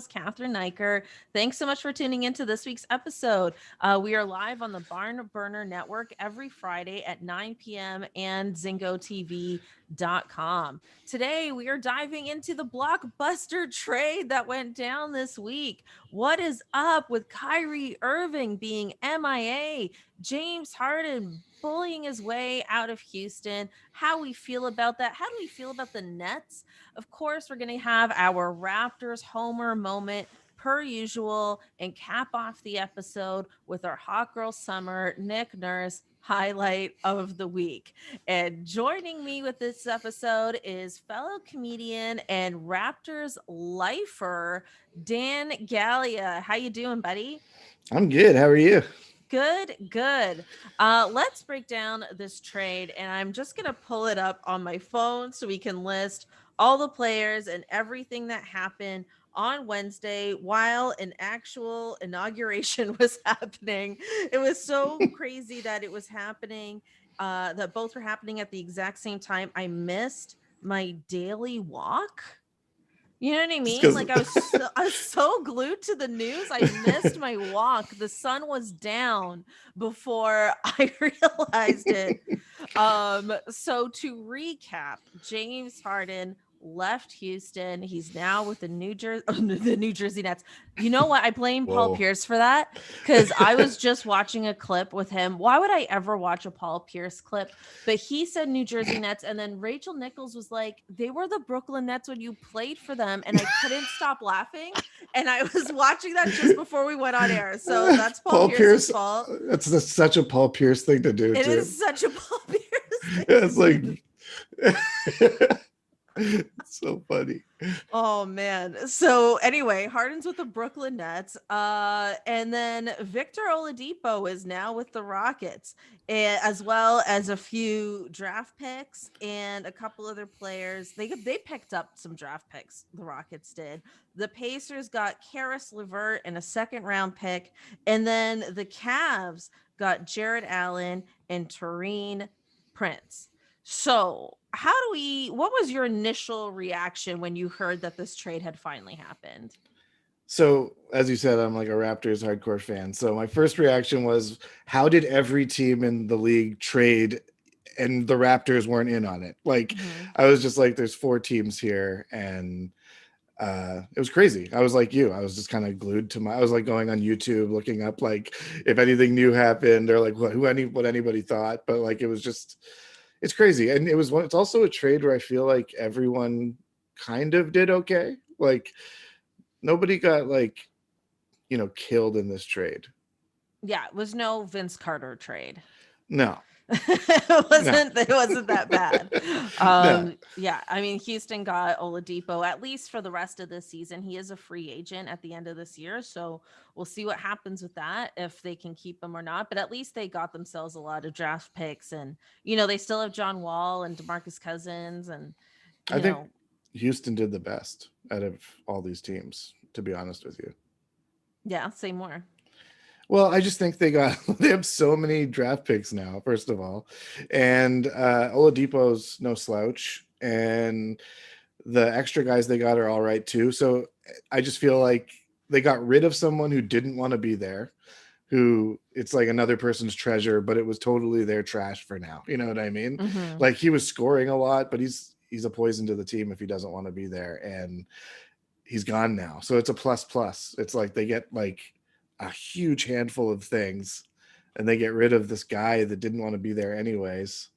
host, Catherine Niker. Thanks so much for tuning into this week's episode. We are live on the BarnBurner Network every Friday at 9 p.m. and ZingoTV.com. Today, we are diving into the blockbuster trade that went down this week. What is up with Kyrie Irving being MIA, James Harden bullying his way out of Houston, how we feel about that? How do we feel about the Nets? Of course, we're going to have our Raptors Homer moment per usual and cap off the episode with our Hot Girl Summer Nick Nurse highlight of the week. And joining me with this episode is fellow comedian and Raptors lifer Dan Gallia. How you doing, buddy? I'm good. How are you? Good. Let's break down this trade, and I'm just gonna pull it up on my phone so we can list all the players and everything that happened on Wednesday while an actual inauguration was happening. It was so crazy that it was happening, that both were happening at the exact same time. I missed my daily walk. You know what I Just mean? because Like I was so glued to the news, I missed my walk. The sun was down before I realized it. So to recap, James Harden left Houston. He's now with the the New Jersey Nets. You know what? I blame Paul whoa. Pierce for that because I was just watching a clip with him. Why would I ever watch a Paul Pierce clip? But he said New Jersey Nets, and then Rachel Nichols was like, "They were the Brooklyn Nets when you played for them," and I couldn't stop laughing. And I was watching that just before we went on air, so that's Paul Paul Pierce's Pierce. fault. That's such a Paul Pierce thing to do It too. is such a Paul Pierce thing to It's like do. it's so funny. Oh man. So anyway, Harden's with the Brooklyn Nets. And then Victor Oladipo is now with the Rockets, as well as a few draft picks and a couple other players. They picked up some draft picks, the Rockets did. The Pacers got Karis LeVert and a second round pick, and then the Cavs got Jared Allen and Tareen Prince. So, what was your initial reaction when you heard that this trade had finally happened? So, as you said, I'm like a Raptors hardcore fan. So, my first reaction was, how did every team in the league trade and the Raptors weren't in on it? Like, Mhm. I was just like, there's four teams here, and it was crazy. I was like you. I was just kind of glued to I was like going on YouTube looking up like if anything new happened or like what anybody thought. But like it was just it's crazy. And it's also a trade where I feel like everyone kind of did okay. Like nobody got like, killed in this trade. Yeah, it was no Vince Carter trade. No. it No. wasn't that bad. No. Yeah, I mean Houston got Oladipo at least for the rest of this season. He is a free agent at the end of this year, so we'll see what happens with that if they can keep him or not. But at least they got themselves a lot of draft picks, and they still have John Wall and DeMarcus Cousins, and I you think know, Houston did the best out of all these teams, to be honest with you. yeah, say more. Well, I just think they have so many draft picks now, first of all. And Oladipo's no slouch. And the extra guys they got are all right too. So I just feel like they got rid of someone who didn't want to be there, who it's like another person's treasure, but it was totally their trash for now. You know what I mean? Mm-hmm. Like he was scoring a lot, but he's a poison to the team if he doesn't want to be there. And he's gone now. So it's a plus plus. It's like they get like a huge handful of things and they get rid of this guy that didn't want to be there anyways.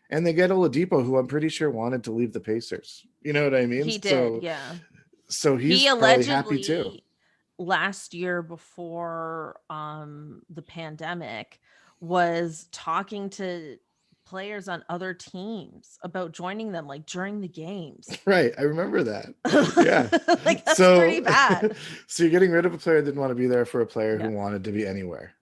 And they get Oladipo, who I'm pretty sure wanted to leave the Pacers. You know what I mean? He did, So yeah. he's He probably happy too. allegedly last year before the pandemic was talking to players on other teams about joining them like during the games. Right. I remember that. Yeah. Like that's pretty So bad. so you're getting rid of a player that didn't want to be there for a player who Yeah. wanted to be anywhere,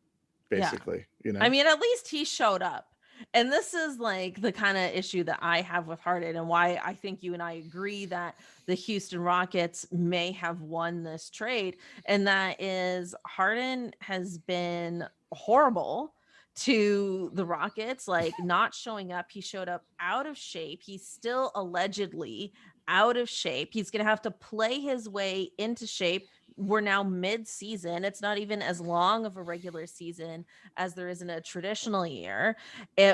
Yeah. basically, you I know? mean, at least he showed up. And this is like the kind of issue that I have with Harden and why I think you and I agree that the Houston Rockets may have won this trade. And that is Harden has been horrible to the Rockets, like not showing up. He showed up out of shape. He's still allegedly out of shape. He's going to have to play his way into shape. We're now mid-season. It's not even as long of a regular season as there is in a traditional year.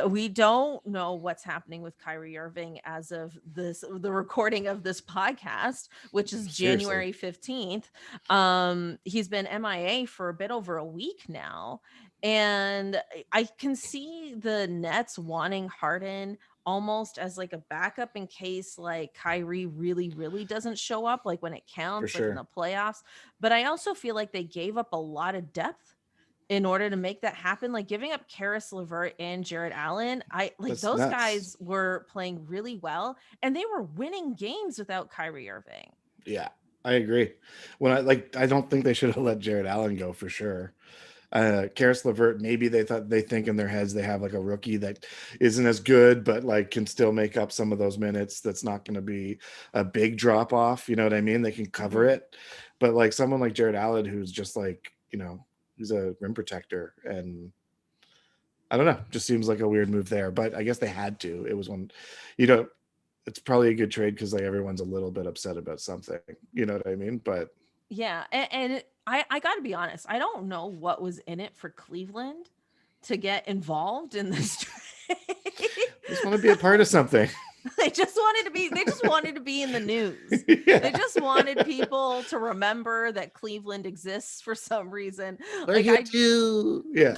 We don't know what's happening with Kyrie Irving as of the recording of this podcast, which is Seriously, January 15th. He's been MIA for a bit over a week now. And I can see the Nets wanting Harden almost as like a backup in case like Kyrie really, really doesn't show up, like when it for counts, like in sure. the playoffs. But I also feel like they gave up a lot of depth in order to make that happen. Like giving up Karis LeVert and Jared Allen, I like That's those nuts. guys were playing really well and they were winning games without Kyrie Irving. Yeah, I agree. I don't think they should have let Jared Allen go for sure. Karis LeVert, maybe they think in their heads they have like a rookie that isn't as good, but like can still make up some of those minutes. That's not going to be a big drop off. You know what I mean? They can cover Mhm. it, but like someone like Jared Allen, who's just like he's a rim protector, and I don't know, just seems like a weird move there. But I guess they had to. It was one, you know, it's probably a good trade because like everyone's a little bit upset about something. You know what I mean? But Yeah, and I got to be honest, I don't know what was in it for Cleveland to get involved in this trade. just want to be a part of something. They just wanted to be in the news. They Yeah. just wanted people to remember that Cleveland exists for some reason. We're Like here I too. Yeah.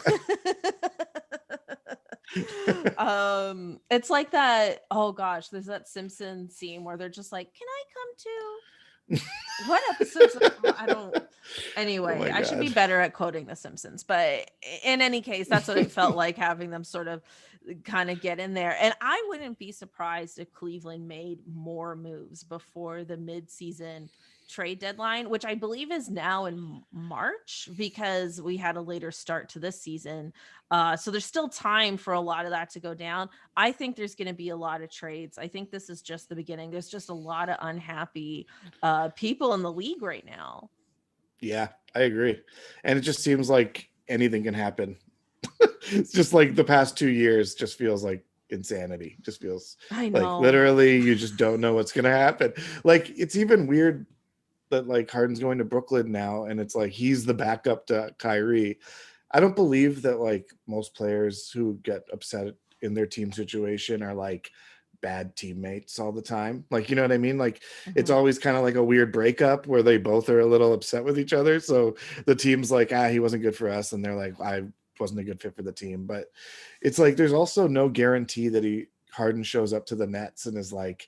it's like that, oh gosh, there's that Simpson scene where they're just like, "Can I come too?" What episodes I don't Oh anyway, my I should be god. better at quoting The Simpsons, but in any case, that's what it felt like having them sort of kind of get in there. And I wouldn't be surprised if Cleveland made more moves before the midseason trade deadline, which I believe is now in March because we had a later start to this season. So there's still time for a lot of that to go down. I think there's going to be a lot of trades. I think this is just the beginning. There's just a lot of unhappy people in the league right now. Yeah, I agree. And it just seems like anything can happen. It's just like the past 2 years just feels like insanity. Just feels I like know. literally you just don't know what's gonna happen. Like it's even weird that like Harden's going to Brooklyn now and it's like he's the backup to Kyrie. I don't believe that like most players who get upset in their team situation are like bad teammates all the time. Like, you know what I mean? Like it's Mhm. always kind of like a weird breakup where they both are a little upset with each other. So the team's like, he wasn't good for us. And they're like, I wasn't a good fit for the team. But it's like there's also no guarantee that Harden shows up to the Nets and is like,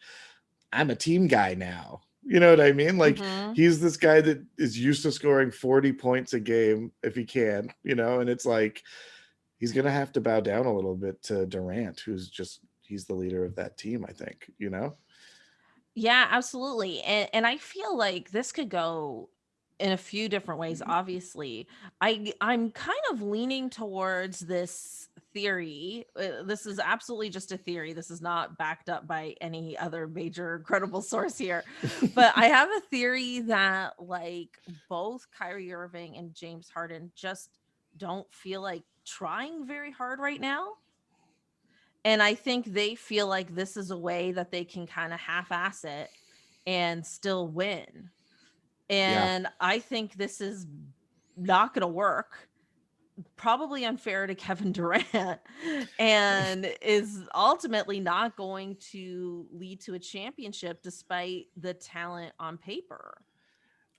I'm a team guy now. You know what I mean? Like Mhm. he's this guy that is used to scoring 40 points a game if he can, and it's like he's going to have to bow down a little bit to Durant, who's just he's the leader of that team, I think. Yeah, absolutely. And I feel like this could go in a few different ways, obviously. I'm kind of leaning towards this theory. This is absolutely just a theory. This is not backed up by any other major credible source here. But I have a theory that like both Kyrie Irving and James Harden just don't feel like trying very hard right now. And I think they feel like this is a way that they can kind of half-ass it and still win. Yeah. And I think this is not going to work. Probably unfair to Kevin Durant and is ultimately not going to lead to a championship despite the talent on paper.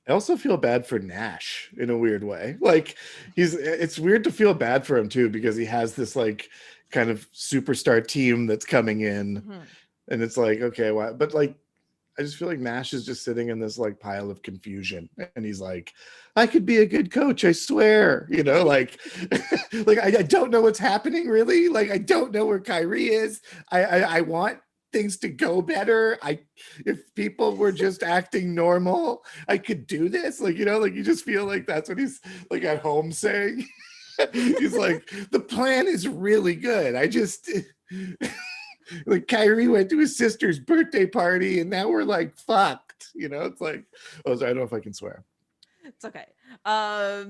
I also feel bad for Nash in a weird way. Like it's weird to feel bad for him too because he has this like kind of superstar team that's coming in Mhm. and it's like okay, why? But like I just feel like Nash is just sitting in this like pile of confusion, and he's like, "I could be a good coach, I swear." Like, like I don't know what's happening really. Like I don't know where Kyrie is. I want things to go better. If people were just acting normal, I could do this. Like like you just feel like that's what he's like at home saying. He's like, the plan is really good. I just like Kyrie went to his sister's birthday party and now we're like fucked. It's like, oh, sorry, I don't know if I can swear. It's okay. I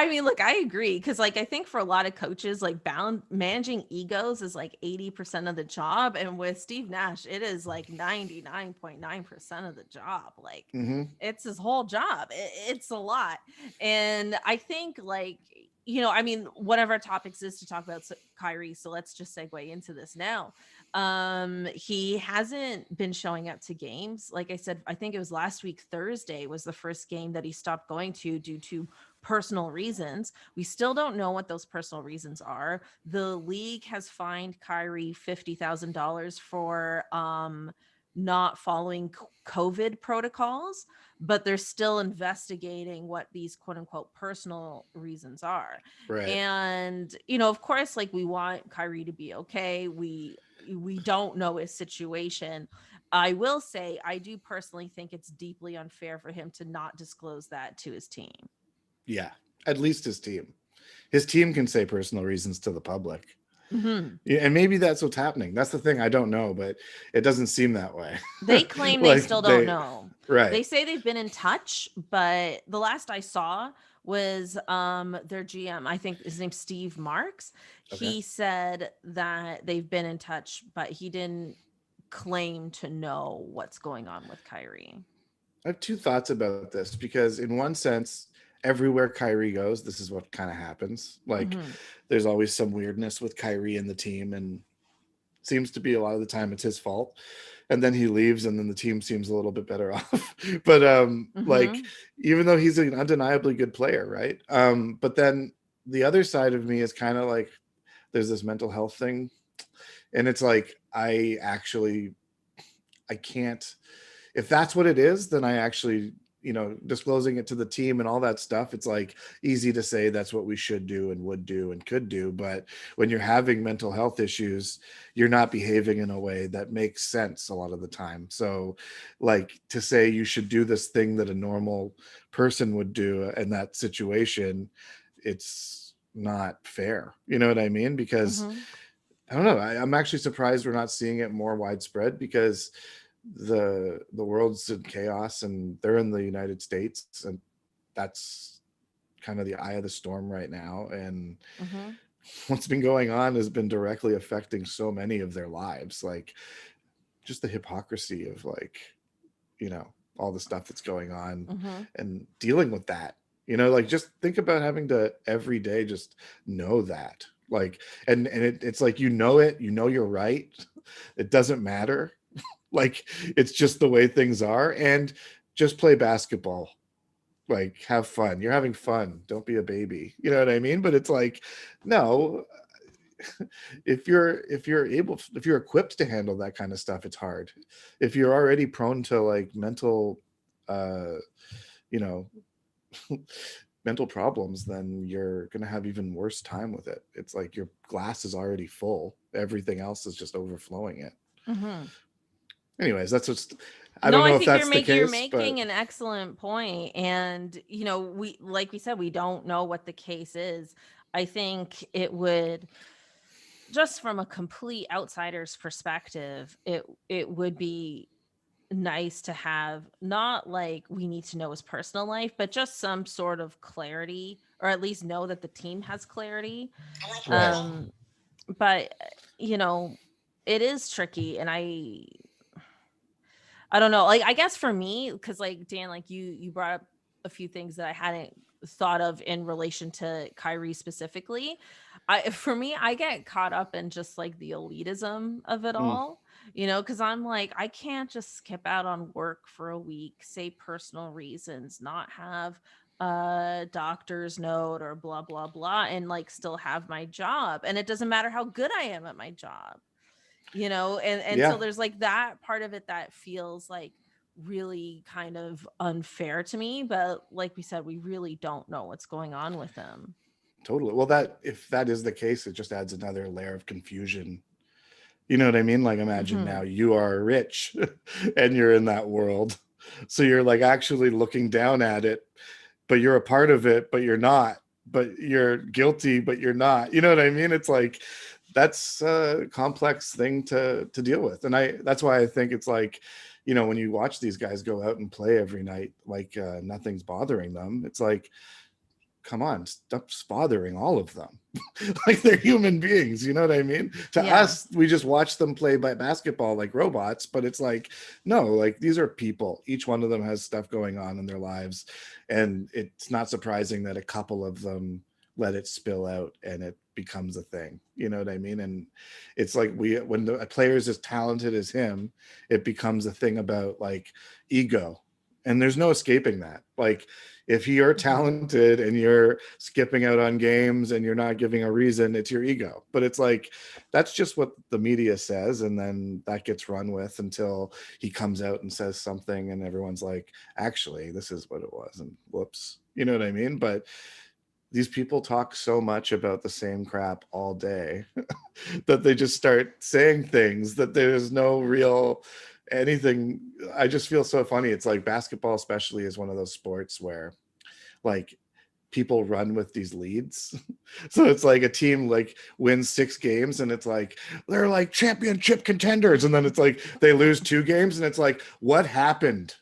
mean, look, I agree because, like, I think for a lot of coaches, like, bound managing egos is like 80% of the job, and with Steve Nash, it is like 99.9% of the job. Like, Mm-hmm. it's his whole job. It's a lot, and I think, like, I mean, one of our topics is to talk about Kyrie, so let's just segue into this now. He hasn't been showing up to games. Like I said, I think it was last week Thursday was the first game that he stopped going to due to personal reasons. We still don't know what those personal reasons are. The league has fined Kyrie $50,000 for not following COVID protocols, but they're still investigating what these quote unquote personal reasons are. Right. And of course, like, we want Kyrie to be okay. We don't know his situation. I will say I do personally think it's deeply unfair for him to not disclose that to his team. Yeah. At least his team. His team can say personal reasons to the public. Hmm. Yeah, and maybe that's what's happening. That's the thing. I don't know, but it doesn't seem that way. They claim they Like still don't they, know. right. They say they've been in touch, but the last I saw was their GM. I think his name's Steve Marks. Okay. He said that they've been in touch, but he didn't claim to know what's going on with Kyrie. I have two thoughts about this because, in one sense, everywhere Kyrie goes, this is what kind of happens. Like, Hmm. there's always some weirdness with Kyrie and the team, and seems to be a lot of the time it's his fault. And then he leaves, and then the team seems a little bit better off. But like, Hmm. even though he's an undeniably good player, right? But then the other side of me is kind of like, there's this mental health thing, and it's like, I can't, if that's what it is, then I actually, disclosing it to the team and all that stuff, it's like easy to say that's what we should do and would do and could do. But when you're having mental health issues, you're not behaving in a way that makes sense a lot of the time. So, like, to say you should do this thing that a normal person would do in that situation, it's not fair. You know what I mean? Because Hmm. I don't know. I'm actually surprised we're not seeing it more widespread because the world's in chaos and they're in the United States, and that's kind of the eye of the storm right now. And Hmm. what's been going on has been directly affecting so many of their lives. Like, just the hypocrisy of, like, all the stuff that's going on Hmm. and dealing with that. Like, just think about having to every day just know that. Like, it's like, it, you're right. It doesn't matter. Like, it's just the way things are. And just play basketball. Like, have fun. You're having fun. Don't be a baby. You know what I mean? But it's like, no, if you're equipped to handle that kind of stuff, it's hard. If you're already prone to, like, mental uh you know mental problems, then you're gonna have even worse time with it. It's like your glass is already full, everything else is just overflowing it. Hmm. Anyways, that's just, I No, don't I know if think that's the you're case, but making an excellent point, and we, like we said, we don't know what the case is. I think it would, just from a complete outsider's perspective, it would be nice to have, not like we need to know his personal life, but just some sort of clarity, or at least know that the team has clarity. right. Um, but you know, it is tricky, and I don't know. Like, I guess for me, because, like, Dan, like, you brought up a few things that I hadn't thought of in relation to Kyrie specifically. For me, I get caught up in just like the elitism of it Mm, all, because I'm like, I can't just skip out on work for a week, say personal reasons, not have a doctor's note or blah blah blah, and like still have my job. And it doesn't matter how good I am at my job, and so yeah, there's like that part of it that feels like really kind of unfair to me, but like we said, we really don't know what's going on with him. totally. Well, that, if that is the case, it just adds another layer of confusion. You know what I mean? Like, imagine now Hmm. you are rich and you're in that world. So you're, like, actually looking down at it, but you're a part of it, but you're not. But you're guilty, but you're not. You know what I mean? It's like, that's a complex thing to deal with. And that's why I think it's like, when you watch these guys go out and play every night, like nothing's bothering them, it's like, come on, stop bothering all of them. Like, they're human beings, you know what I mean? To Yeah. us, we just watch them play by basketball like robots, but it's like, no, like, these are people. Each one of them has stuff going on in their lives, and it's not surprising that a couple of them let it spill out and it becomes a thing. You know what I mean? And it's like, when the a player is as talented as him, it becomes a thing about like ego, and there's no escaping that. Like, if you're Mhm. talented and you're skipping out on games and you're not giving a reason, it's your ego. But it's like, that's just what the media says, and then that gets run with until he comes out and says something and everyone's like, actually, this is what it was, and whoops. You know what I mean? But these people talk so much about the same crap all day that they just start saying things that there's no real anything. I just feel so funny. It's like basketball especially is one of those sports where, like, people run with these leads. So it's like a team like wins 6 games and it's like they're like championship contenders, and then it's like they lose 2 games and it's like, what happened?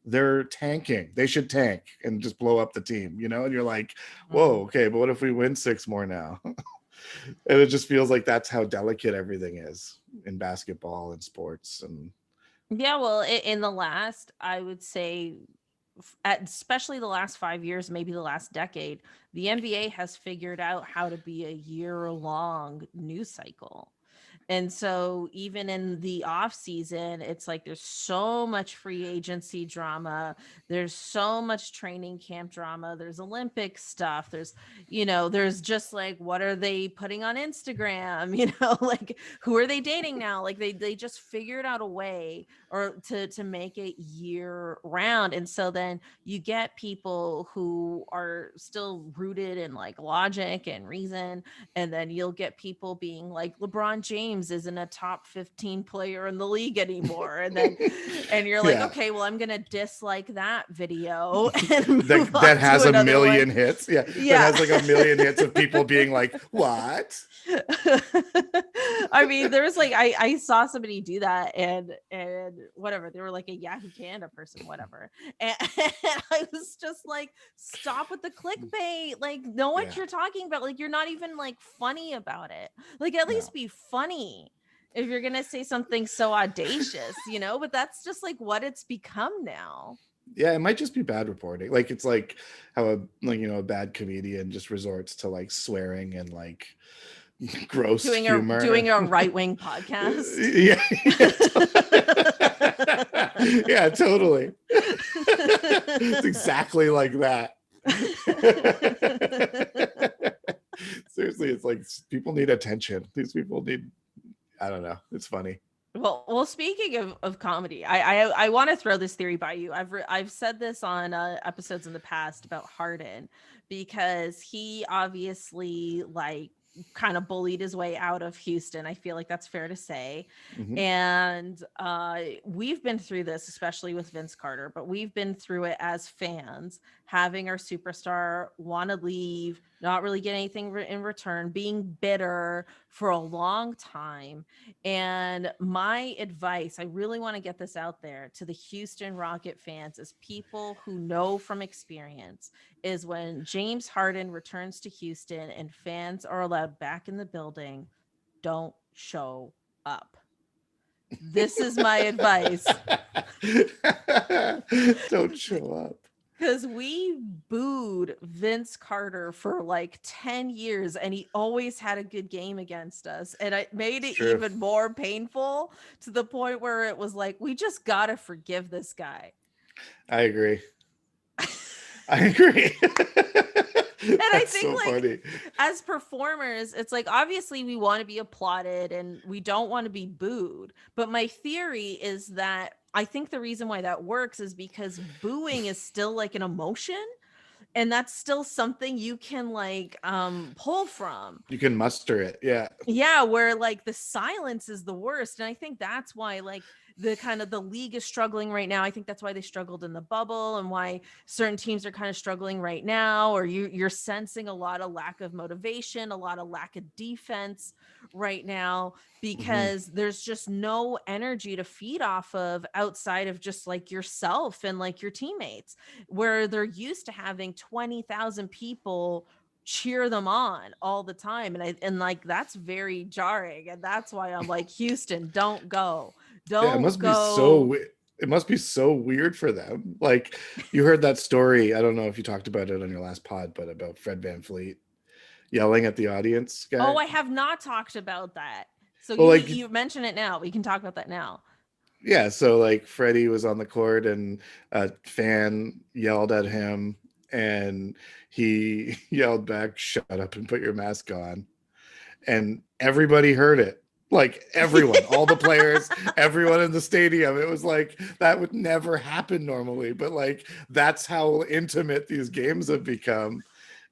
They're tanking. They should tank and just blow up the team, and you're like, whoa, Mhm. okay, but what if we win 6 more now? And it just feels like that's how delicate everything is in basketball and sports. And Yeah, well, in the last, I would say, especially the last 5 years, maybe the last decade, the NBA has figured out how to be a year-long news cycle. And so even in the off season, it's like there's so much free agency drama. There's so much training camp drama. There's Olympic stuff. There's just like, what are they putting on Instagram? Like, who are they dating now? Like, they just figured out a way or to make it year round. And so then you get people who are still rooted in like logic and reason, and then you'll get people being like, LeBron James isn't a top 15 player in the league anymore. And you're like, yeah, okay, well, I'm going to dislike that video and move that on to has a another one. million hits. Yeah, that Yeah. has like a million hits of people being like, what? I mean, there was like I saw somebody do that, and whatever, they were like a Yahoo Canada person, whatever, and I was just like, stop with the clickbait, like, know what Yeah, you're talking about, like, you're not even like funny about it, like, at no. least be funny if you're gonna say something so audacious, but that's just like what it's become now. Yeah, it might just be bad reporting. Like, it's like how a bad comedian just resorts to like swearing and like gross Doing humor. a right-wing podcast. Yeah, yeah, yeah, totally. It's exactly like that. Seriously, it's like people need attention. These people need, I don't know. It's funny. Well, speaking of comedy, I want to throw this theory by you. I've said this on episodes in the past about Harden, because he obviously like kind of bullied his way out of Houston. I feel like that's fair to say. Hmm. And we've been through this, especially with Vince Carter, but we've been through it as fans, having our superstar want to leave, not really get anything in return, being bitter for a long time. And my advice, I really want to get this out there to the Houston Rocket fans, as people who know from experience, is when James Harden returns to Houston and fans are allowed back in the building, don't show up. This is my advice, Don't show up. because we booed Vince Carter for like 10 years and he always had a good game against us. And it made It's it true. even more painful, to the point where it was like, we just got to forgive this guy. I agree. I agree. And I That's think, so like, funny. as performers, it's like, obviously we want to be applauded and we don't want to be booed. But my theory is that I think the reason why that works is because booing is still like an emotion, and that's still something you can like pull from. You can muster it. Yeah. Yeah, where like the silence is the worst. And I think that's why, like, the kind of the league is struggling right now. I think that's why they struggled in the bubble and why certain teams are kind of struggling right now, or you're sensing a lot of lack of motivation, a lot of lack of defense right now, Mhm. because there's just no energy to feed off of outside of just like yourself and like your teammates, where they're used to having 20,000 people cheer them on all the time. And like that's very jarring, and that's why I'm like, Houston, don't go, Yeah, it don't must be go. it must be so weird for them. Like, you heard that story, I don't know if you talked about it on your last pod, but about Fred VanVleet yelling at the audience Oh, guy. I have not talked about that. So Well, you like, you mention it now, we can talk about that now. yeah, so like Freddie was on the court and a fan yelled at him and he yelled back, "Shut up and put your mask on." And everybody heard it. Like, everyone, all the players, everyone in the stadium. It was like that would never happen normally, but like that's how intimate these games have become.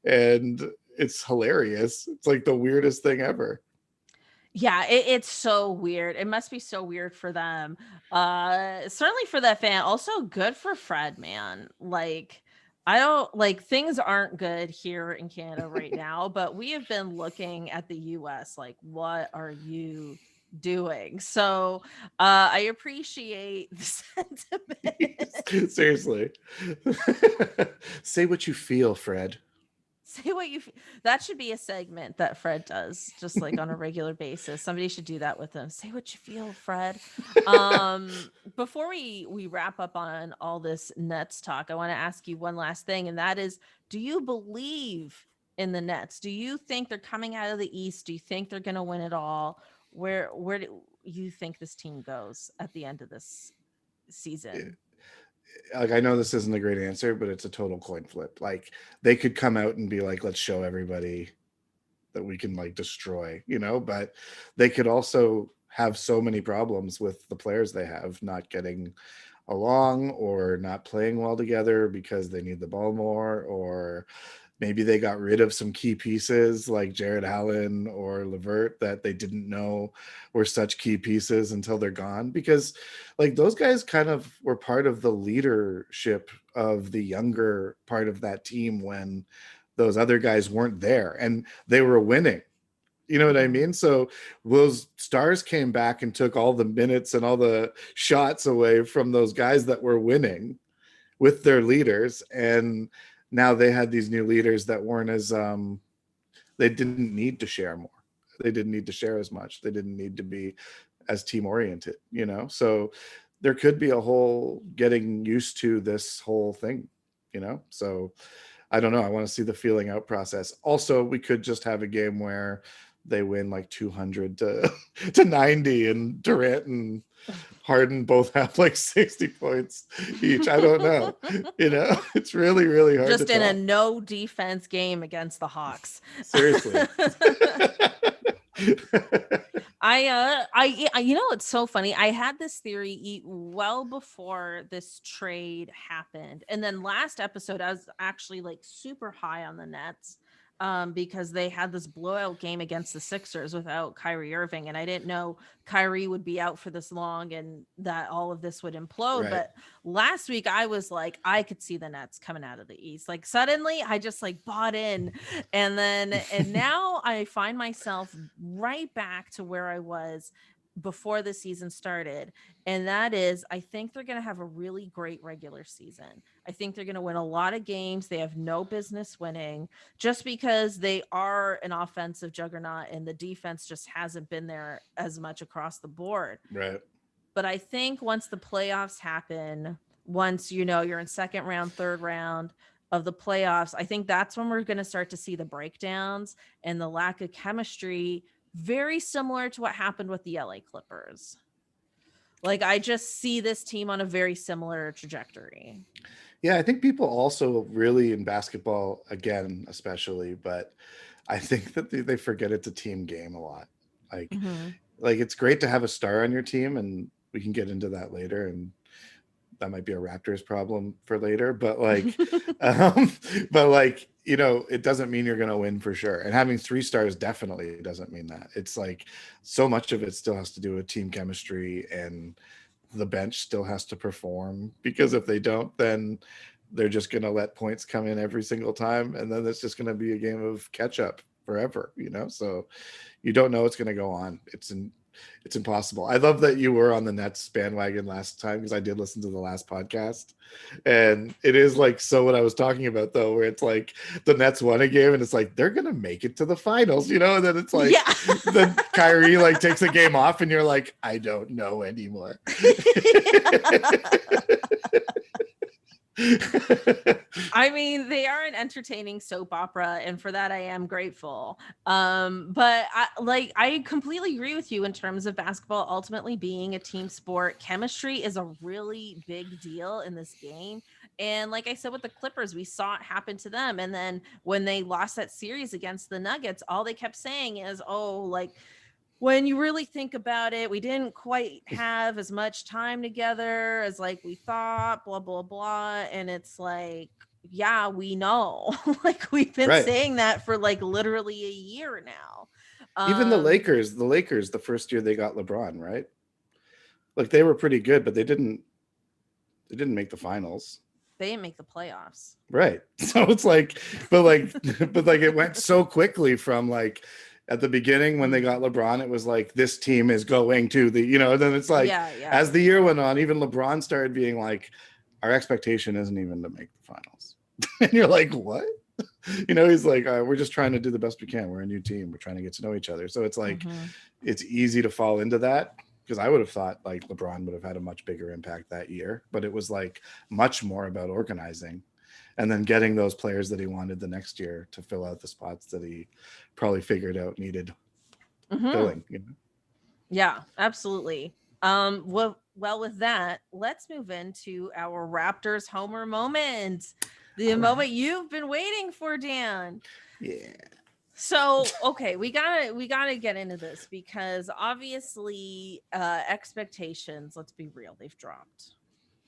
And it's hilarious. It's like the weirdest thing ever. Yeah, it's so weird. It must be so weird for them. Certainly for that fan. Also good for Fred, man. Like, I don't like, things aren't good here in Canada right now, but we have been looking at the US like, what are you doing? So I appreciate the sentiment. Seriously. Say what you feel, Fred. Say what you that should be a segment that Fred does just like on a regular basis. Somebody should do that with him. Say what you feel, Fred. Before we wrap up on all this Nets talk, I want to ask you one last thing, and that is, do you believe in the Nets? Do you think they're coming out of the East? Do you think they're going to win it all? Where do you think this team goes at the end of this season? Like, I know this isn't a great answer, but it's a total coin flip. Like, they could come out and be like, let's show everybody that we can like destroy, but they could also have so many problems with the players they have not getting along or not playing well together because they need the ball more, or maybe they got rid of some key pieces like Jared Allen or Levert that they didn't know were such key pieces until they're gone, because like those guys kind of were part of the leadership of the younger part of that team when those other guys weren't there and they were winning. You know what I Mhm. mean? So those stars came back and took all the minutes and all the shots away from those guys that were winning with their leaders. And now they had these new leaders that weren't as they didn't need to share more. They didn't need to share as much. They didn't need to be as team oriented. So there could be a whole getting used to this whole thing. So I don't know. I want to see the feeling out process. Also, we could just have a game where they win like 200 to 90 and Durant and Harden both have like 60 points each. I don't know. It's really, really hard to Just in a tell. no defense game against the Hawks. Seriously. You know, it's so funny. I had this theory well before this trade happened. And then last episode, I was actually like super high on the Nets, because they had this blowout game against the Sixers without Kyrie Irving. And I didn't know Kyrie would be out for this long and that all of this would implode. Right. But last week, I was like, I could see the Nets coming out of the East. Like, suddenly, I just like bought in, and now I find myself right back to where I was before the season started. And that is, I think they're going to have a really great regular season. I think they're going to win a lot of games they have no business winning, just because they are an offensive juggernaut and the defense just hasn't been there as much across the board. Right. But I think once the playoffs happen, once you're in second round, third round of the playoffs, I think that's when we're going to start to see the breakdowns and the lack of chemistry, very similar to what happened with the LA Clippers. Like, I just see this team on a very similar trajectory. Yeah, I think people also really in basketball, again, especially, but I think that they forget it's a team game a lot. Like, Mm-hmm. like it's great to have a star on your team, and we can get into that later. And that might be a Raptors problem for later, but like, um, but like, it doesn't mean you're going to win for sure. And having three stars definitely doesn't mean that. It's like so much of it still has to do with team chemistry and the bench still has to perform, because if they don't, then they're just going to let points come in every single time, and then it's just going to be a game of catch up forever, so you don't know what's going to go on. It's impossible. I love that you were on the Nets bandwagon last time, because I did listen to the last podcast, and it is like, so what I was talking about though, where it's like the Nets won a game and it's like they're gonna make it to the finals, and then it's like, Yeah. then Kyrie like takes a game off and you're like, I don't know anymore. I mean, they are an entertaining soap opera, and for that I am grateful. But I completely agree with you in terms of basketball ultimately being a team sport. Chemistry is a really big deal in this game. And like I said with the Clippers, we saw it happen to them. And then when they lost that series against the Nuggets, all they kept saying is, oh, like, when you really think about it, we didn't quite have as much time together as like we thought, blah, blah, blah. And it's like, yeah, we know. Like we've been Right. saying that for like literally a year now. Even the Um, Lakers, the first year they got LeBron, right? Like they were pretty good, but they didn't make the finals. they didn't make the playoffs. Right. So it's like, but like, but like it went so quickly from like at the beginning when they got LeBron, it was like, this team is going to and then it's like, Yeah, yeah. as the year went on, even LeBron started being like, our expectation isn't even to make the finals. And you're like, what? He's like, we're just trying to do the best we can. We're a new team. We're trying to get to know each other. So it's like, Mhm. it's easy to fall into that, because I would have thought like LeBron would have had a much bigger impact that year, but it was like much more about organizing and then getting those players that he wanted the next year to fill out the spots that he probably figured out needed Mhm. filling. Yeah, absolutely. Well, with that, let's move into our Raptors Homer moment. The All right. moment you've been waiting for, Dan. Yeah. So, okay, we gotta get into this because obviously expectations, let's be real, they've dropped.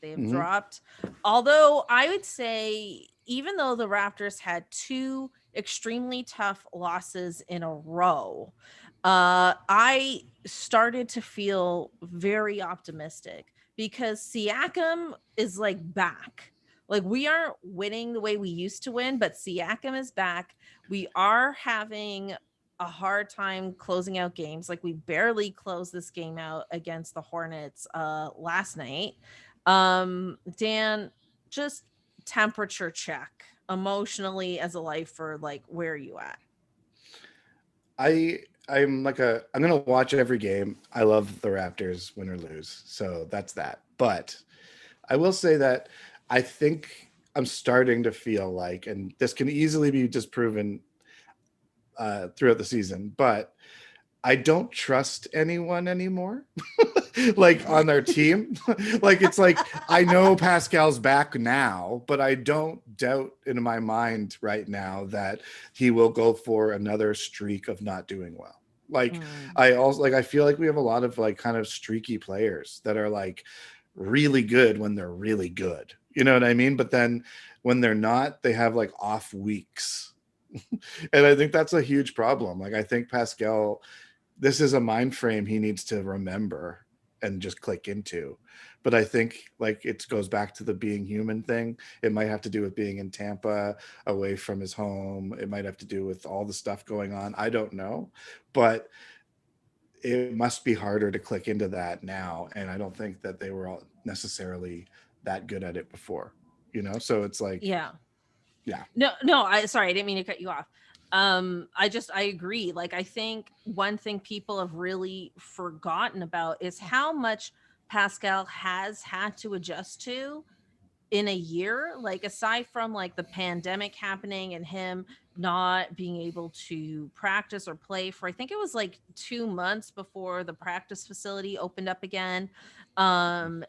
They've Mm-hmm. dropped. Although I would say, even though the Raptors had two extremely tough losses in a row, I started to feel very optimistic because Siakam is like back. Like we aren't winning the way we used to win, but Siakam is back. We are having a hard time closing out games. Like we barely closed this game out against the Hornets last night. Dan, just temperature check emotionally as a lifer, like where are you at? I'm gonna watch every game. I love the Raptors win or lose, so that's that. But I will say that I think I'm starting to feel like, and this can easily be disproven throughout the season, but I don't trust anyone anymore. Like on their team. Like it's like, I know Pascal's back now, but I don't doubt in my mind right now that he will go for another streak of not doing well. Like Mm, I feel like we have a lot of like kind of streaky players that are like really good when they're really good. You know what I mean? But then when they're not, they have like off weeks. And I think that's a huge problem. Like I think Pascal, this is a mind frame he needs to remember and just click into. But I think like it goes back to the being human thing. It might have to do with being in Tampa, away from his home. It might have to do with all the stuff going on. I don't know. But it must be harder to click into that now. And I don't think that they were all necessarily that good at it before, So it's like, yeah. yeah. No, I sorry, I didn't mean to cut you off. I agree. Like I think one thing people have really forgotten about is how much Pascal has had to adjust to in a year, like aside from like the pandemic happening and him not being able to practice or play for, I think it was like 2 months before the practice facility opened up again. And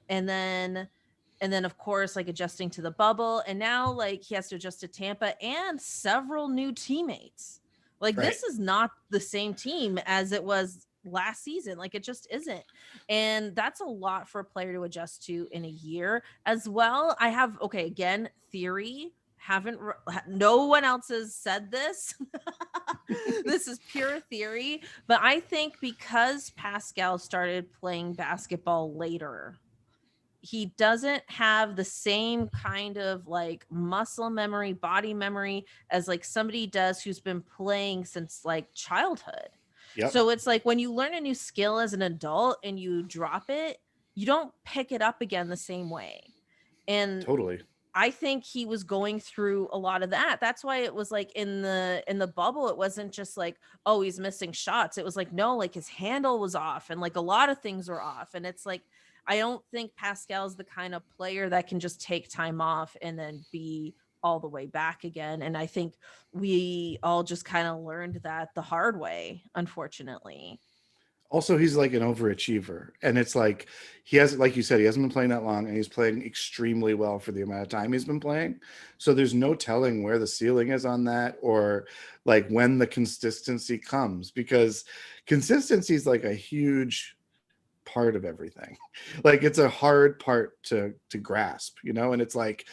then of course like adjusting to the bubble, and now like he has to adjust to Tampa and several new teammates. Like Right. this is not the same team as it was last season. Like it just isn't. And that's a lot for a player to adjust to in a year as well. I have, okay, again, theory. No one else has said this. This is pure theory, but I think because Pascal started playing basketball later, he doesn't have the same kind of like muscle memory, body memory as like somebody does who's been playing since like childhood. Yep, So it's like when you learn a new skill as an adult and you drop it, you don't pick it up again the same way. And totally. I think he was going through a lot of that. That's why it was like in the bubble, it wasn't just like, oh, he's missing shots. It was like, no, like his handle was off and like a lot of things were off. And it's like, I don't think Pascal's the kind of player that can just take time off and then be all the way back again. And I think we all just kind of learned that the hard way, unfortunately. Also, he's like an overachiever, and it's like he has, like you said, he hasn't been playing that long, and he's playing extremely well for the amount of time he's been playing. So there's no telling where the ceiling is on that, or like when the consistency comes, because consistency is like a huge part of everything. Like it's a hard part to grasp, you know, and it's like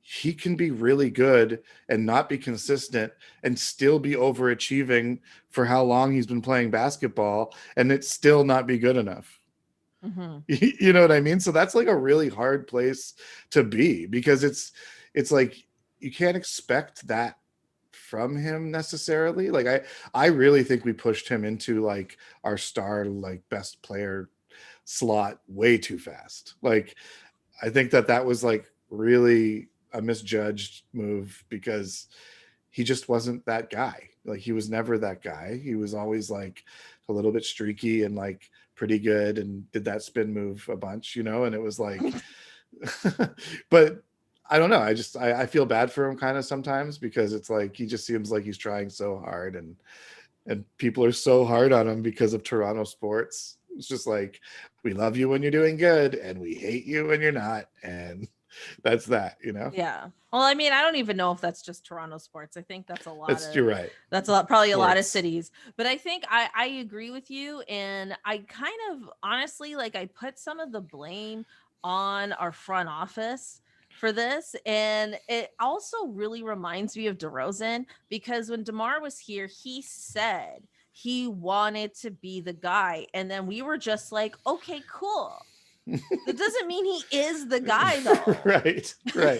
he can be really good and not be consistent and still be overachieving for how long he's been playing basketball and it still not be good enough. Hmm. You know what I mean? So that's like a really hard place to be, because it's like you can't expect that from him necessarily. Like I really think we pushed him into like our star like best player slot way too fast. Like I think that was like really a misjudged move, because he just wasn't that guy. Like he was never that guy. He was always like a little bit streaky and like pretty good and did that spin move a bunch, you know, and it was like but I don't know. I feel bad for him kind of sometimes, because it's like he just seems like he's trying so hard, and people are so hard on him because of Toronto sports. It's just like, we love you when you're doing good and we hate you when you're not, and that's that, you know. Yeah. Well, I mean, I don't even know if that's just Toronto sports. I think that's a lot That's of You're right. probably a lot of Sports. cities. But I think I agree with you, and I kind of honestly like I put some of the blame on our front office for this, and it also really reminds me of DeRozan because when DeMar was here, he said he wanted to be the guy, and then we were just like, okay, cool. That doesn't mean he is the guy though. Right, right.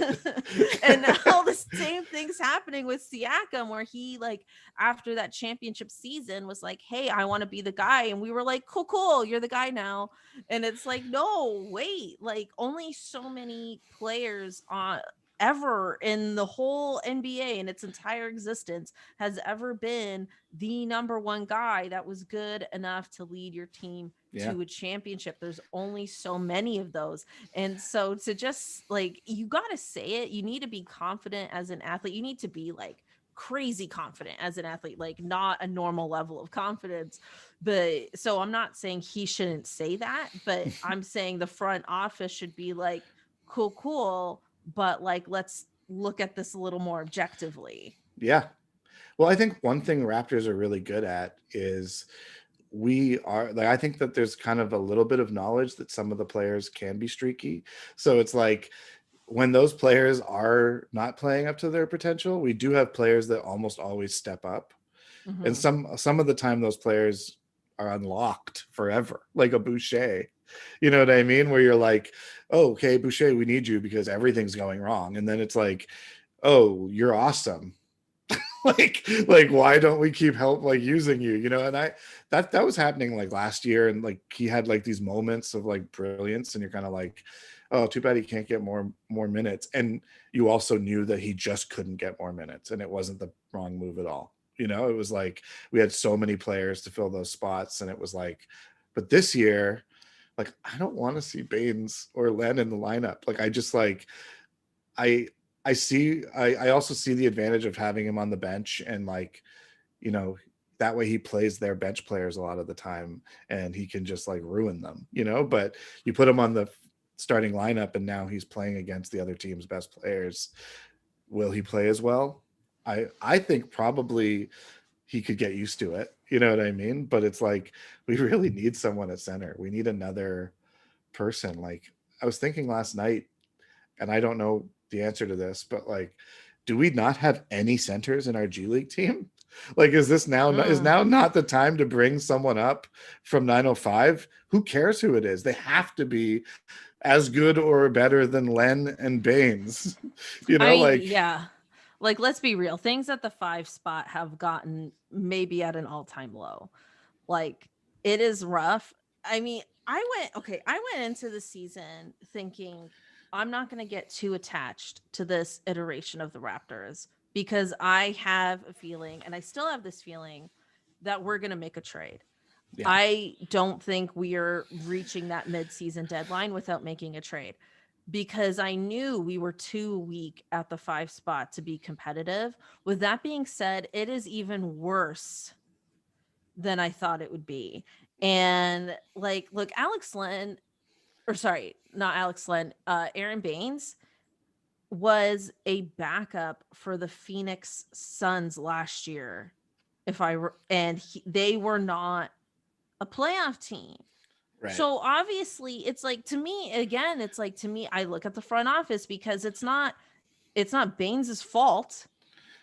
And now the same thing's happening with Siakam, where he like after that championship season was like, "Hey, I want to be the guy," and we were like, "Cool, cool, you're the guy now." And it's like, no, wait, like only so many players on ever in the whole NBA in its entire existence has ever been the number one guy that was good enough to lead your team Yeah, to a championship. There's only so many of those. And so to just like, you got to say it, you need to be confident as an athlete. You need to be like crazy confident as an athlete, like not a normal level of confidence. But so I'm not saying he shouldn't say that, but I'm saying the front office should be like, cool, cool, but like, let's look at this a little more objectively. yeah. Well, I think one thing Raptors are really good at is, we are like, I think that there's kind of a little bit of knowledge that some of the players can be streaky. So it's like, when those players are not playing up to their potential, we do have players that almost always step up. And Hmm. some of the time those players are unlocked forever, like a Boucher. You know what I mean? Where you're like, oh, okay, Boucher, we need you because everything's going wrong. And then it's like, oh, you're awesome. Like why don't we keep help like using you, you know? And that was happening like last year, and like he had like these moments of like brilliance, and you're kind of like, oh, too bad he can't get more minutes. And you also knew that he just couldn't get more minutes, and it wasn't the wrong move at all, you know. It was like we had so many players to fill those spots, and it was like, but this year, like, I don't want to see Baines or Len in the lineup. Like I just like, I I also see the advantage of having him on the bench, and like, you know, that way he plays their bench players a lot of the time, and he can just like ruin them, you know. But you put him on the starting lineup and now he's playing against the other team's best players. Will he play as well? I think probably he could get used to it. You know what I mean? But it's like, we really need someone at center. We need another person. Like I was thinking last night, and I don't know the answer to this, but like, do we not have any centers in our G League team? Like, is Mm. now not the time to bring someone up from 905? Who cares who it is? They have to be as good or better than Len and Baines. You I know, mean, like yeah. Like, let's be real. Things at the 5 spot have gotten maybe at an all-time low. Like, it is rough. I mean, I went into the season thinking I'm not going to get too attached to this iteration of the Raptors because I have a feeling, and I still have this feeling, that we're going to make a trade. yeah, I don't think we are reaching that mid-season deadline without making a trade because I knew we were too weak at the 5 spot to be competitive. With that being said, it is even worse than I thought it would be. And like, look, Alex Len, or sorry, not Alex Len, Aaron Baines was a backup for the Phoenix Suns last year. They were not a playoff team. right. So obviously, it's like, to me, again, it's like, to me, I look at the front office because it's not Baines's fault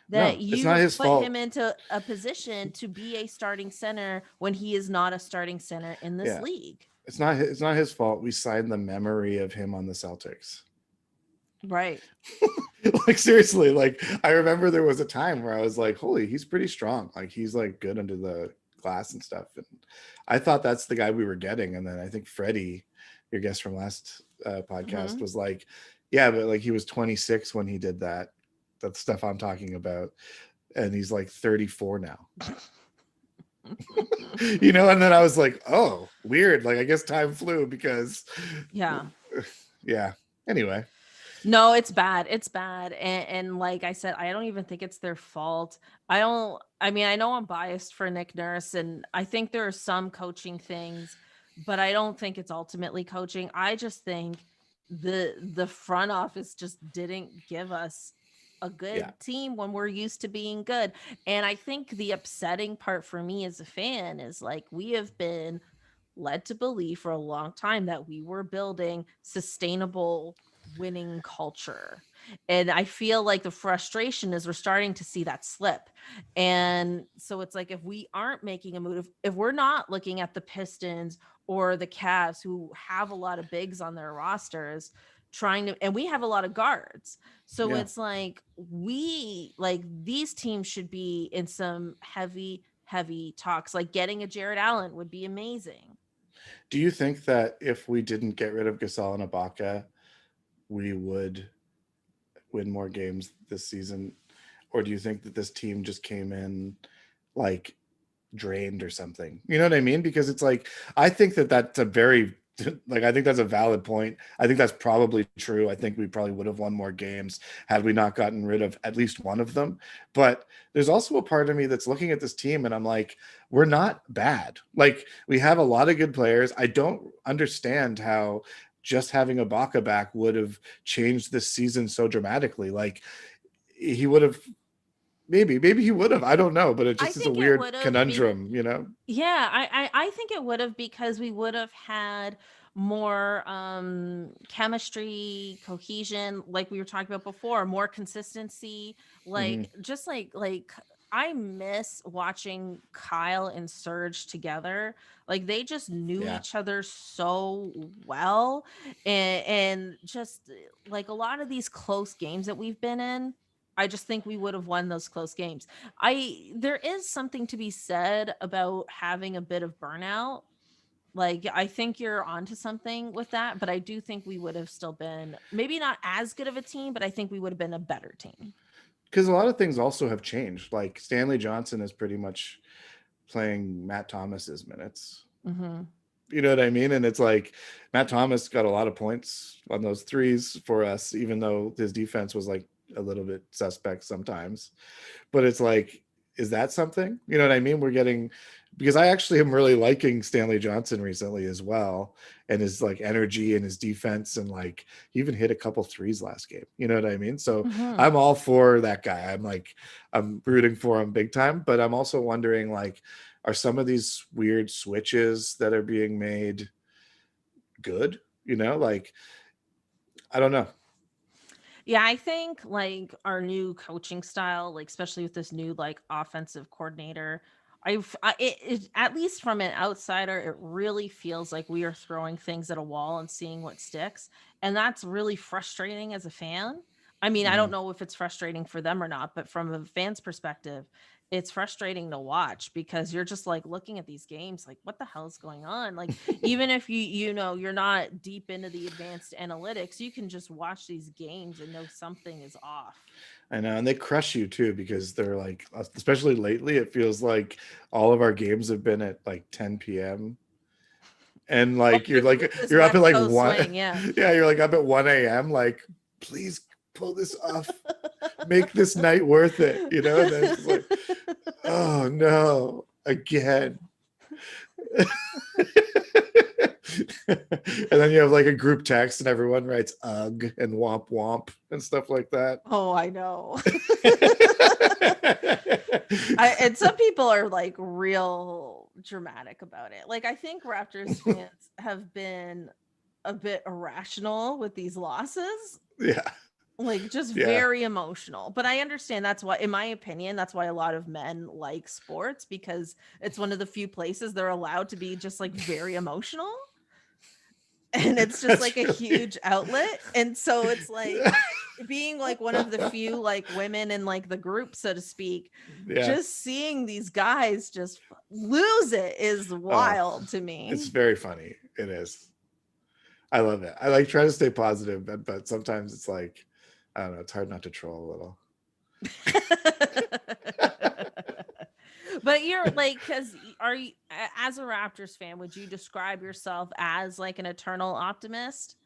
that No, it's not you his put him fault. into a position to be a starting center when he is not a starting center in this Yeah, league. it's not his fault. We signed the memory of him on the Celtics. Right. Like seriously, like I remember there was a time where I was like, holy, he's pretty strong. Like he's like good under the glass and stuff. And I thought that's the guy we were getting. And then I think Freddie, your guest from last podcast, Hmm. was like, yeah, but like he was 26 when he did that. That's stuff I'm talking about. And he's like 34 now. You know, and then I was like, oh, weird. Like I guess time flew because Yeah. yeah. Anyway, No, it's bad. It's bad. And like I said, I don't even think it's their fault. I mean, I know I'm biased for Nick Nurse, and I think there are some coaching things, but I don't think it's ultimately coaching. I just think the front office just didn't give us a yeah. good team when we're used to being good. And I think the upsetting part for me as a fan is, like, we have been led to believe for a long time that we were building sustainable winning culture. And I feel like the frustration is we're starting to see that slip. And so it's like, if we aren't making a move, if we're not looking at the Pistons or the Cavs, who have a lot of bigs on their rosters, trying to, and we have a lot of guards. So Yeah. it's like, these teams should be in some heavy talks. Like, getting a Jared Allen would be amazing. Do you think that if we didn't get rid of Gasol and Ibaka, we would win more games this season? Or do you think that this team just came in like drained or something? You know what I mean? Because it's like, I think that that's a very, like, I think that's a valid point. I think that's probably true. I think we probably would have won more games had we not gotten rid of at least one of them. But there's also a part of me that's looking at this team and I'm like, we're not bad. Like, we have a lot of good players. I don't understand how just having Ibaka back would have changed this season so dramatically. Like, he would have, maybe he would have. I don't know, but it I just is a think it weird would have. conundrum, you know? Yeah, I think it would have, because we would have had more chemistry, cohesion, like we were talking about before, more consistency, Hmm. like, just like I miss watching Kyle and Serge together. Like, they just knew Yeah. each other so well. And just like, a lot of these close games that we've been in, I just think we would have won those close games. I There is something to be said about having a bit of burnout. Like, I think you're onto something with that, but I do think we would have still been maybe not as good of a team, but I think we would have been a better team. Because a lot of things also have changed. Like Stanley Johnson is pretty much playing Matt Thomas's minutes. Hmm. You know what I mean? And it's like Matt Thomas got a lot of points on those threes for us, even though his defense was like a little bit suspect sometimes. But it's like, is that something? You know what I mean? We're getting, because I actually am really liking Stanley Johnson recently as well, and his like energy and his defense, and like he even hit a couple threes last game. You know what I mean? So Hmm. I'm all for that guy. I'm like, I'm rooting for him big time, but I'm also wondering, like, are some of these weird switches that are being made good? You know, like, I don't know. Yeah, I think, like, our new coaching style, like, especially with this new, like, offensive coordinator, At least from an outsider, it really feels like we are throwing things at a wall and seeing what sticks, and that's really frustrating as a fan. I mean, I don't Mhm. know if it's frustrating for them or not, but from a fan's perspective, it's frustrating to watch because you're just like looking at these games like what the hell is going on? Like even if you're not deep into the advanced analytics, you can just watch these games and know something is off. I know, and they crush you too because they're like, especially lately, it feels like all of our games have been at like 10 p.m. and Oh, like with this you're up at West like Coast one, swing, yeah. yeah, you're like up at 1 a.m. Like, please pull this off, make this night worth it, you know? And then it's just like, oh no, again. And then you have like a group text and everyone writes ugh and womp womp and stuff like that. Oh, I know. And some people are like real dramatic about it. Like I think Raptors fans have been a bit irrational with these losses, Yeah. like just Yeah. very emotional. But I understand that's why, in my opinion, that's why a lot of men like sports because it's one of the few places they're allowed to be just like very emotional. And it's just like That's a really huge outlet. And so it's like being like one of the few like women in like the group, so to speak, yeah. just seeing these guys just lose it is Oh, wild to it's me. very funny. It is. I love it. I like try to stay positive, but sometimes it's like, I don't know, it's hard not to troll a little. But you're like, because are you, as a Raptors fan, would you describe yourself as like an eternal optimist?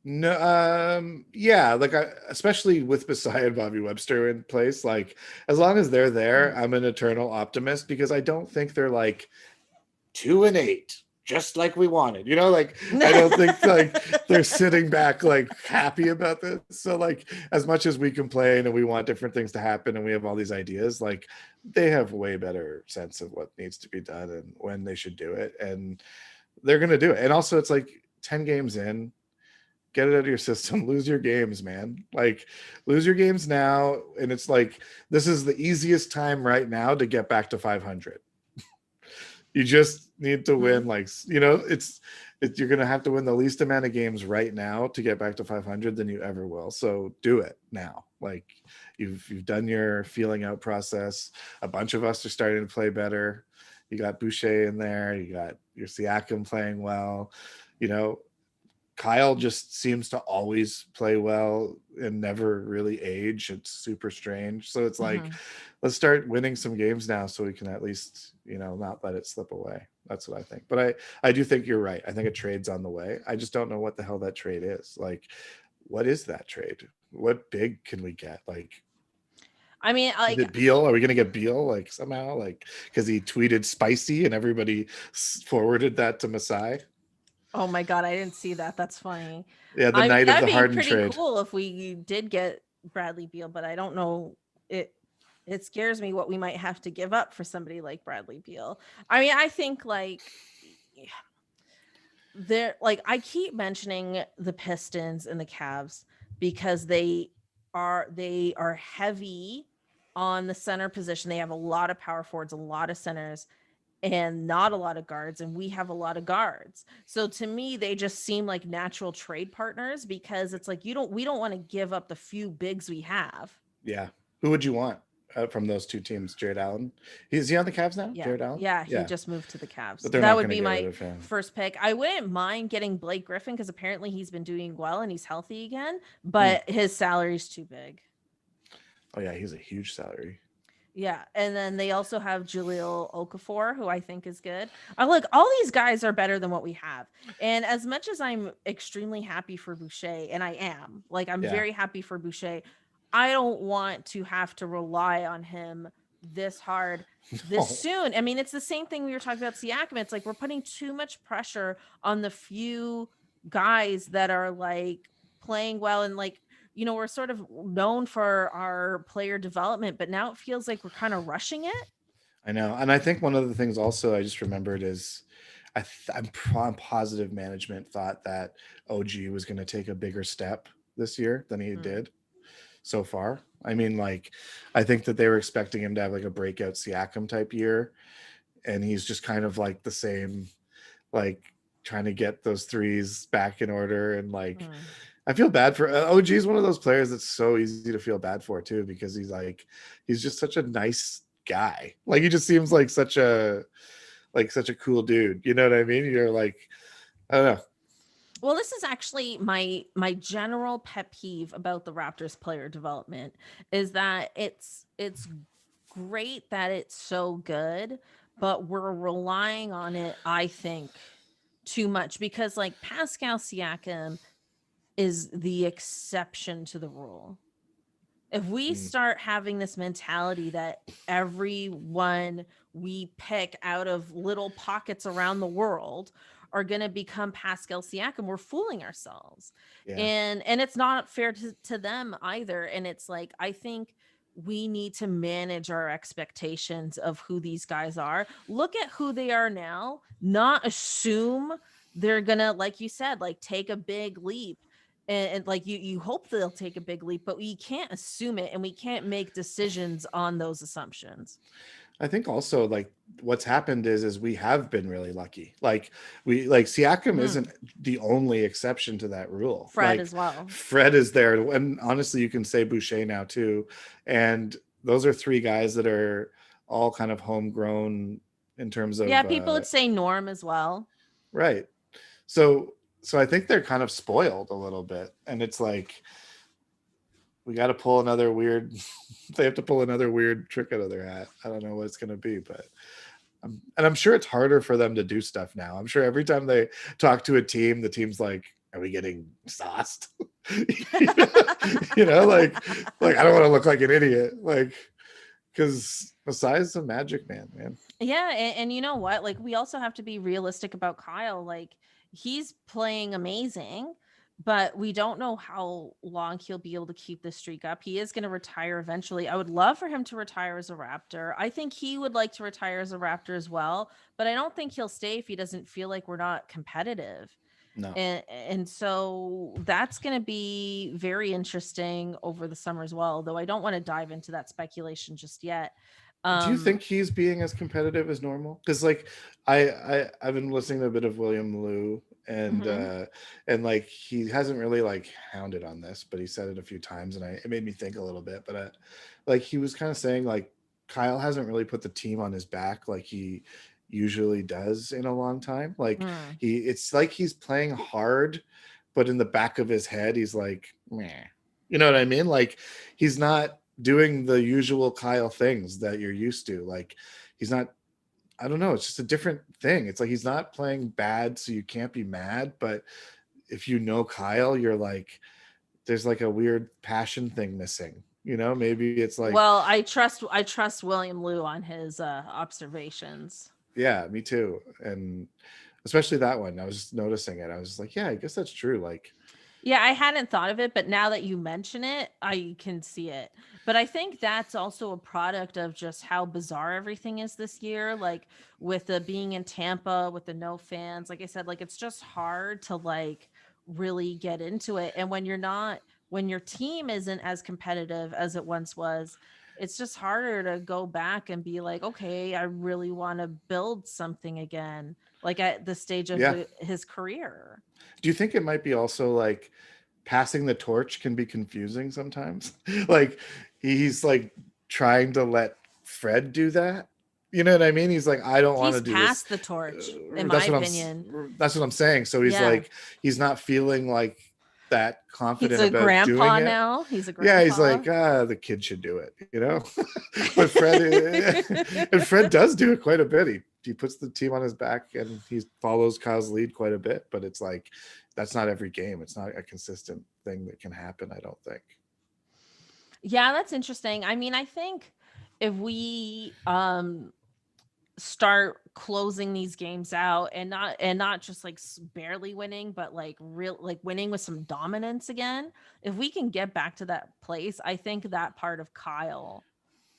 No, yeah, like especially with Messiah and Bobby Webster in place, like as long as they're there, Mhm. I'm an eternal optimist because I don't think they're like 2-8, just like we wanted. You know, like I don't think like they're sitting back like happy about this. So like as much as we complain and we want different things to happen and we have all these ideas, like they have way better sense of what needs to be done and when they should do it. And they're gonna do it. And also it's like 10 games in, get it out of your system, lose your games, man. Like lose your games now. And it's like this is the easiest time right now to get back to 500. You just need to win, Mhm. like you're gonna have to win the least amount of games right now to get back to 500 than you ever will. So do it now. Like you've done your feeling out process. A bunch of us are starting to play better. You got Boucher in there. You got your Siakam playing well. You know, Kyle just seems to always play well and never really age. It's super strange. So it's like, Mhm. let's start winning some games now so we can at least, not let it slip away. That's what I think. But I do think you're right. I think a trade's on the way. I just don't know what the hell that trade is. Like, what is that trade? What big can we get? Like, I mean, is like, it Beal? Are we gonna get Beal like somehow? Like, because he tweeted spicy and everybody forwarded that to Masai. oh my god, I didn't see that. That's funny. Yeah, the I mean, night of that'd the be Harden pretty trade. cool if we did get Bradley Beal, but I don't know it it scares me what we might have to give up for somebody like Bradley Beal. I mean, I think like they're like I keep mentioning the Pistons and the Cavs because they are heavy on the center position. They have a lot of power forwards, a lot of centers, and not a lot of guards, and we have a lot of guards. So to me, they just seem like natural trade partners because it's like we don't want to give up the few bigs we have. Yeah. Who would you want from those two teams? Jared Allen. Is he on the Cavs now? Yeah. Jared Allen? Yeah, he Yeah. just moved to the Cavs. But they're That not would going to be get rid my of him. first pick. I wouldn't mind getting Blake Griffin because apparently he's been doing well and he's healthy again, Hmm. but his salary's too big. Oh, yeah. He's a huge salary. Yeah, and then they also have Jaleel Okafor, who I think is good. I Look, all these guys are better than what we have. And as much as I'm extremely happy for Boucher, and I am, like I'm Yeah. very happy for Boucher, I don't want to have to rely on him this hard this Oh, soon. I mean, it's the same thing we were talking about Siakam. It's like we're putting too much pressure on the few guys that are like playing well and like we're sort of known for our player development, but now it feels like we're kind of rushing it. I know. And I think one of the things also I just remembered is I'm positive management thought that OG was going to take a bigger step this year than he Mm. did. so far. I mean, like, I think that they were expecting him to have like a breakout Siakam type year, and he's just kind of like the same, like trying to get those threes back in order. And like, Mm. I feel bad for OG is one of those players that's so easy to feel bad for too, because he's just such a nice guy. Like he just seems like such a cool dude. You know what I mean? You're like, I don't know. Well, this is actually my general pet peeve about the Raptors player development is that it's great that it's so good, but we're relying on it, I think, too much because like Pascal Siakam is the exception to the rule. If we Mm, start having this mentality that everyone we pick out of little pockets around the world are going to become Pascal Siakam, we're fooling ourselves. yeah. And it's not fair to them either. And it's like I think we need to manage our expectations of who these guys are. Look at who they are now, not assume they're going to, like you said, like take a big leap. And like you hope they'll take a big leap, but we can't assume it and we can't make decisions on those assumptions. I think also like what's happened is we have been really lucky. Like we like Siakam Mhm. isn't the only exception to that rule. Fred Like as well. Fred is there, and honestly, you can say Boucher now too. And those are three guys that are all kind of homegrown in terms Yeah, of people would say Norm as well. right. So I think they're kind of spoiled a little bit, and it's like we got to pull another weird. They have to pull another weird trick out of their hat. I don't know what it's going to be, but and I'm sure it's harder for them to do stuff now. I'm sure every time they talk to a team, the team's like, "Are we getting sauced?" like I don't want to look like an idiot, like because Masai's a magic man, man. Yeah, and you know what? Like we also have to be realistic about Kyle. Like he's playing amazing, but we don't know how long he'll be able to keep this streak up. He is going to retire eventually. I would love for him to retire as a Raptor. I think he would like to retire as a Raptor as well, but I don't think he'll stay if he doesn't feel like we're not competitive. No. And so that's going to be very interesting over the summer as well, though I don't want to dive into that speculation just yet. Do you um think he's being as competitive as normal? Because like I've been listening to a bit of William Liu, mhm. and like he hasn't really like hounded on this, but he said it a few times, and it made me think a little bit. But like he was kind of saying like Kyle hasn't really put the team on his back like he usually does in a long time. Like Mm. it's like he's playing hard, but in the back of his head he's like, meh. You know what I mean? Like he's not doing the usual Kyle things that you're used to. Like he's not, I don't know, it's just a different thing. It's like he's not playing bad, so you can't be mad. But if you know Kyle, you're like, there's like a weird passion thing missing. You know, maybe it's like, Well, I trust William Liu on his observations. yeah, me too. And especially that one, I was just noticing it. I was like, yeah, I guess that's true. Like, Yeah, I hadn't thought of it, but now that you mention it, I can see it. But I think that's also a product of just how bizarre everything is this year. Like with the being in Tampa with the no fans, like I said, like it's just hard to like really get into it. And when you're not, when your team isn't as competitive as it once was, it's just harder to go back and be like, okay, I really want to build something again, like at the stage of yeah. his career. Do you think it might be also like passing the torch can be confusing sometimes? Like he's like trying to let Fred do that. You know what I mean? He's like, I don't want to He's do this. passed the torch, in my That's what opinion. that's what I'm saying. So he's Yeah. like, he's not feeling like that He's confident a about doing grandpa it. now. He's a Yeah, he's grandpa. like, the kid should do it, you know. But Fred and Fred does do it quite a bit. He puts the team on his back and he follows Kyle's lead quite a bit. But it's like that's not every game. It's not a consistent thing that can happen. I don't think. Yeah, that's interesting. I mean, I think if we start closing these games out and not just like barely winning, but like real like winning with some dominance again, if we can get back to that place, I think that part of Kyle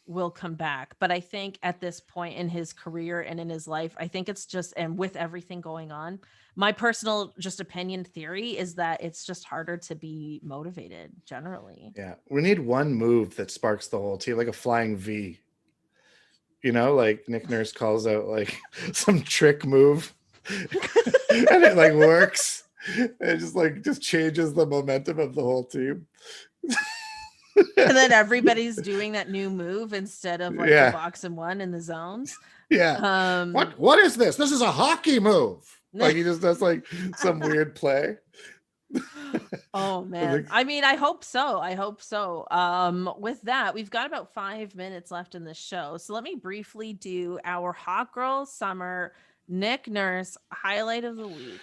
will come back. But I think at this point in his career and in his life, I think it's just, and with everything going on, my personal just opinion theory is that it's just harder to be motivated generally. Yeah, we need one move that sparks the whole team, like a flying V. Like Nick Nurse calls out like some trick move, and it like works. It just changes the momentum of the whole team. And then everybody's doing that new move instead of like the Yeah, box and one in the zones. yeah. Um What is this? This is a hockey move. Like he just does like some weird play. Oh man. I mean, I hope so. I hope so. With that, we've got about 5 minutes left in the show. So let me briefly do our Hot Girl Summer Nick Nurse highlight of the week.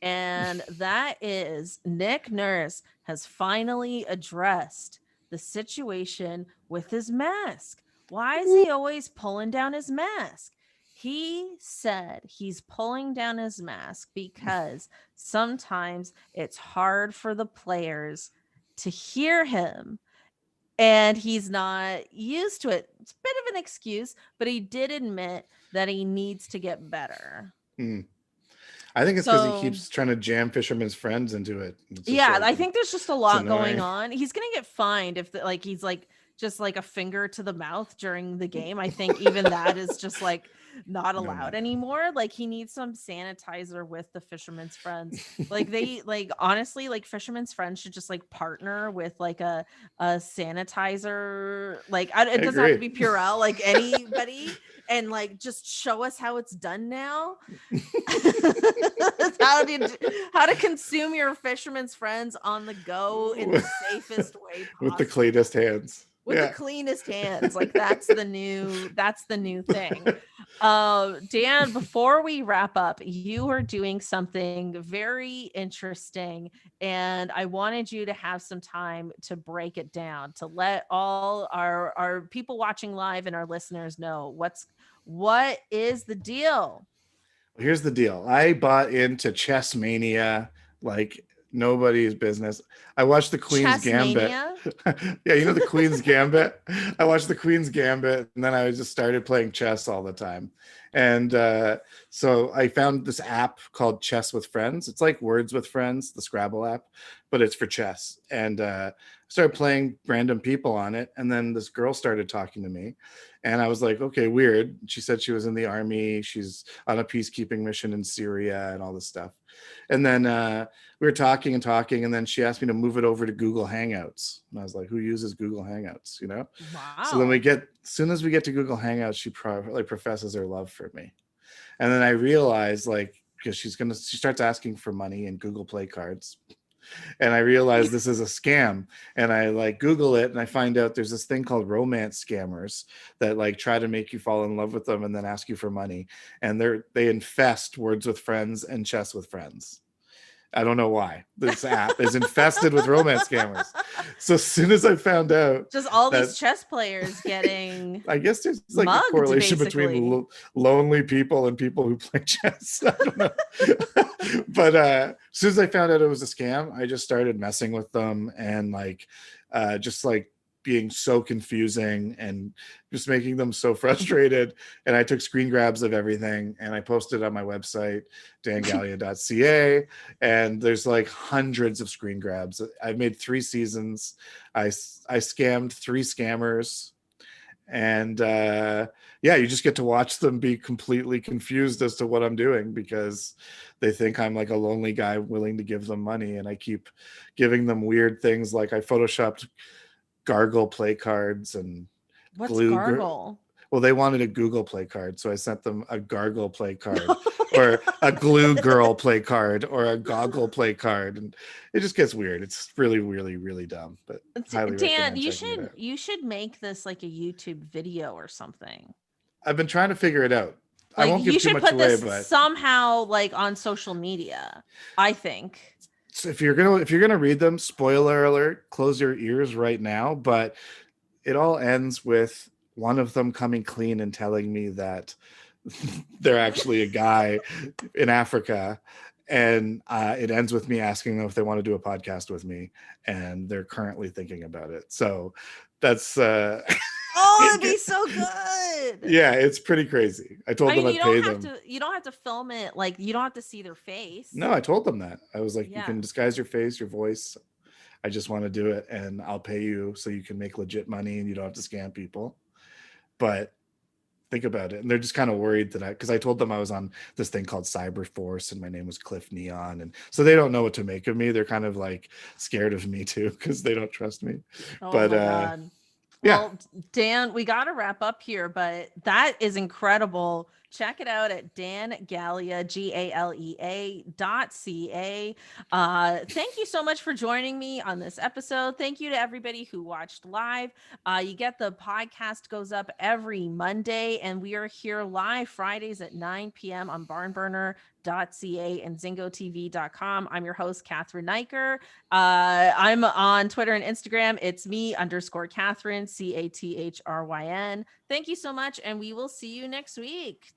And that is Nick Nurse has finally addressed the situation with his mask. Why is he always pulling down his mask? He said he's pulling down his mask because sometimes it's hard for the players to hear him and he's not used to it. It's a bit of an excuse, but he did admit that he needs to get better. Mm. I think it's because he So, keeps trying to jam Fisherman's Friends into it. It's just yeah, like I think there's just a it's lot going annoying. on. He's going to get fined if like he's like just like a finger to the mouth during the game. I think even that is just like not allowed No. anymore. Like he needs some sanitizer with the Fisherman's Friends. Like they like honestly like Fisherman's Friends should just like partner with like a sanitizer. Like I it doesn't have to agree. be Purell, like anybody, and like just show us how it's done now. How to consume your Fisherman's Friends on the go in the safest way With the possible cleanest hands. with the Yeah. cleanest hands. Like that's the new thing. Dan, before we wrap up, you are doing something very interesting, and I wanted you to have some time to break it down, to let all our people watching live and our listeners know what is the deal. Here's the deal. I bought into Chess Mania like nobody's business. I watched the Queen's Chess Gambit. mania. Yeah, the Queen's Gambit. I watched the Queen's Gambit, and then I just started playing chess all the time. And so I found this app called Chess with Friends. It's like Words with Friends, the Scrabble app, but it's for chess. And started playing random people on it. And then this girl started talking to me. And I was like, okay, weird. She said she was in the army. She's on a peacekeeping mission in Syria and all this stuff. And then we were talking and talking. And then she asked me to move it over to Google Hangouts. And I was like, who uses Google Hangouts? So then Wow. as soon as we get to Google Hangouts, she professes her love for me. And then I realized because she starts asking for money in Google Play cards. And I realized this is a scam. And I Google it and I find out there's this thing called romance scammers that try to make you fall in love with them and then ask you for money. And they infest Words with Friends and Chess with Friends. I don't know why. This app is infested with romance scammers. So as soon as I found out Just all that, these chess players getting I guess there's a mugged, correlation basically. between lonely people and people who play chess. I don't know. But as soon as I found out it was a scam, I just started messing with them and just being so confusing and just making them so frustrated. And I took screen grabs of everything and I posted on my website, dangalia.ca. And there's hundreds of screen grabs. I've made 3 seasons. I scammed 3 scammers. And yeah, you just get to watch them be completely confused as to what I'm doing because they think I'm like a lonely guy willing to give them money. And I keep giving them weird things. Like I photoshopped gargle play cards and What's glue. gargle? Well, they wanted a Google play card, so I sent them a gargle play card Oh or my a glue God. girl play card or a goggle play card, and it just gets weird. It's really, really, really dumb, but highly Dan, recommend checking it out. you should make this like a YouTube video or something. I've been trying to figure it out. I Like won't you give too should much put away, this but somehow like on social media, I think. so if you're gonna read them, spoiler alert, close your ears right now. But it all ends with one of them coming clean and telling me that they're actually a guy in Africa. And it ends with me asking them if they want to do a podcast with me. And they're currently thinking about it. So that's Oh, it'd be so good. Yeah, it's pretty crazy. I I told them mean, I'd pay them. you don't have to film it, like you don't have to see their face. No, I told them that. I was like, you Yeah. can disguise your face, your voice. I just want to do it and I'll pay you so you can make legit money and you don't have to scam people. But think about it. And they're just kind of worried that because I told them I was on this thing called Cyberforce and my name was Cliff Neon. And so they don't know what to make of me. They're kind of like scared of me too because they don't trust me. Oh But my God. yeah, Well, Dan, we got to wrap up here, but that is incredible. Check it out at Dan Galea, GALEA.ca. Thank you so much for joining me on this episode. Thank you to everybody who watched live. You get the podcast goes up every Monday, and we are here live Fridays at 9 p.m. on BarnBurner.ca and ZingoTV.com. I'm your host, Catherine Niker. I'm on Twitter and Instagram. It's me_Catherine, CATHRYN. Thank you so much, and we will see you next week.